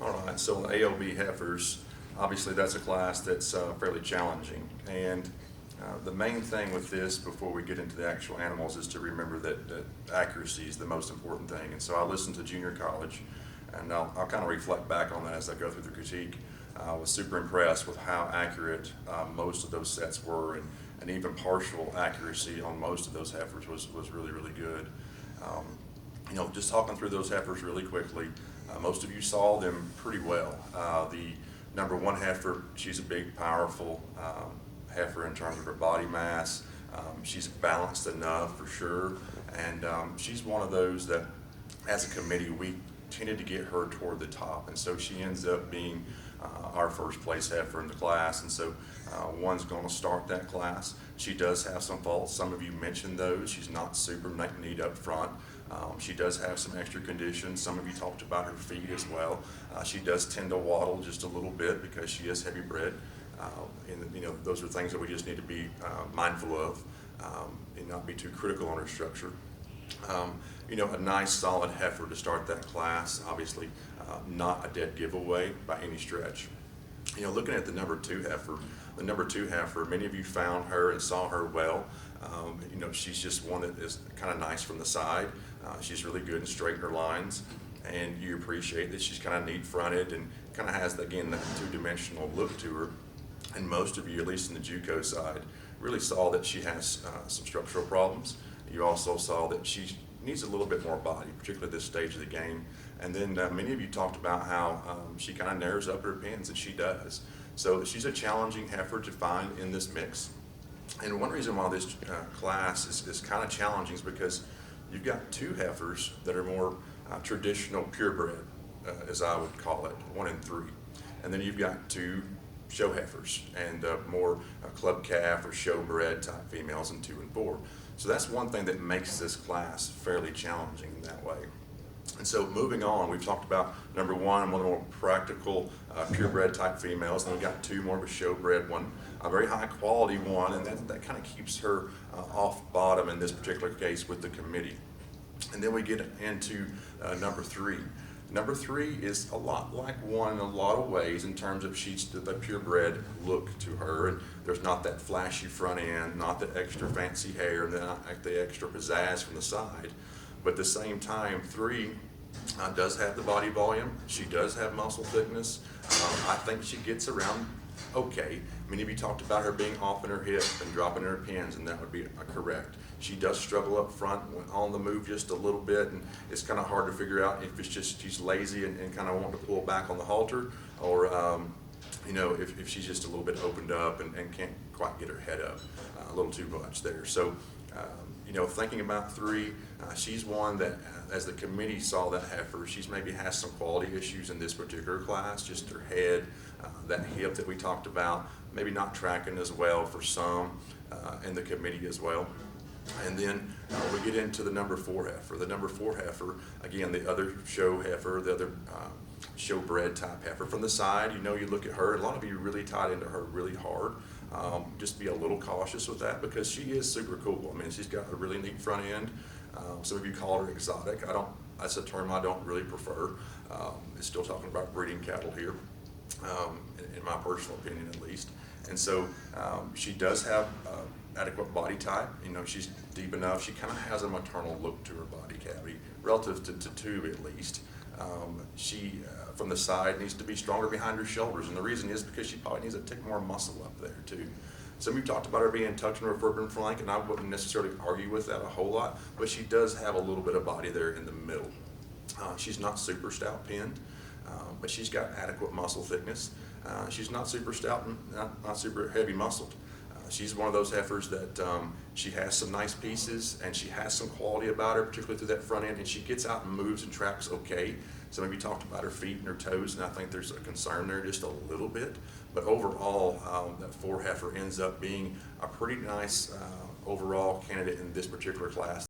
All right, so AOB Heifers, obviously that's a class that's fairly challenging. And the main thing with this, before we get into the actual animals, is to remember that accuracy is the most important thing. And so I listened to Junior College, and I'll kind of reflect back on that as I go through the critique. I was super impressed with how accurate most of those sets were, and even partial accuracy on most of those heifers was really, really good. Just talking through those heifers really quickly, most of you saw them pretty well. The number one heifer, she's a big, powerful heifer in terms of her body mass. She's balanced enough for sure, and she's one of those that, as a committee, we tended to get her toward the top, and so she ends up being our first place heifer in the class, and so one's going to start that class. She does have some faults. Some of you mentioned those. She's not super neat up front. She does have some extra conditions. Some of you talked about her feet as well. She does tend to waddle just a little bit because she is heavy bred. And those are things that we just need to be mindful of and not be too critical on her structure. A nice solid heifer to start that class, obviously not a dead giveaway by any stretch. Looking at the number two heifer, many of you found her and saw her well. She's just one that is kind of nice from the side. She's really good in straight in her lines, and you appreciate that she's kind of neat fronted and kind of has, again, that two-dimensional look to her. And most of you, at least in the JUCO side, really saw that she has some structural problems. You also saw that she needs a little bit more body, particularly at this stage of the game. And then many of you talked about how she kind of narrows up her pins, and she does. So she's a challenging heifer to find in this mix. And one reason why this class is kind of challenging is because you've got two heifers that are more traditional purebred, as I would call it, 1 and 3. And then you've got two show heifers and more club calf or showbred type females in 2 and 4. So that's one thing that makes this class fairly challenging in that way. And so moving on, we've talked about number one of the more practical purebred type females, and we've got 2 more of a showbred one, a very high quality one, and that kind of keeps her off bottom in this particular case with the committee. And then we get into number 3. Number 3 is a lot like 1 in a lot of ways in terms of she's the purebred look to her, and there's not that flashy front end, not the extra fancy hair, and not the extra pizzazz from the side. But at the same time, 3 does have the body volume. She does have muscle thickness. I think she gets around okay. Many of you talked about her being off in her hip and dropping in her pins, and that would be correct. She does struggle up front, on the move just a little bit, and it's kind of hard to figure out if it's just she's lazy and kind of wanting to pull back on the halter, or if she's just a little bit opened up and can't quite get her head up a little too much there. So thinking about 3, she's one that, as the committee saw that heifer, she's maybe has some quality issues in this particular class, just her head, that hip that we talked about, maybe not tracking as well for some in the committee as well. And then we get into the number 4 heifer. The number 4 heifer, again, the other show heifer, the other showbred type heifer. From the side, you look at her, a lot of you really tied into her really hard. Just be a little cautious with that because she is super cool. I mean, she's got a really neat front end. Some of you call her exotic. That's a term I don't really prefer. It's still talking about breeding cattle here, in my personal opinion at least. And so she does have adequate body type. She's deep enough. She kind of has a maternal look to her body cavity, relative to 2 at least. She, from the side, needs to be stronger behind her shoulders, and the reason is because she probably needs a tick more muscle up there too. Some of you talked about her being tucked in her forbidden flank, and I wouldn't necessarily argue with that a whole lot, but she does have a little bit of body there in the middle. She's not super stout pinned, but she's got adequate muscle thickness. She's not super stout and not super heavy muscled. She's one of those heifers that she has some nice pieces and she has some quality about her, particularly through that front end, and she gets out and moves and tracks okay. Some of you talked about her feet and her toes, and I think there's a concern there just a little bit. But overall, that 4 heifer ends up being a pretty nice overall candidate in this particular class.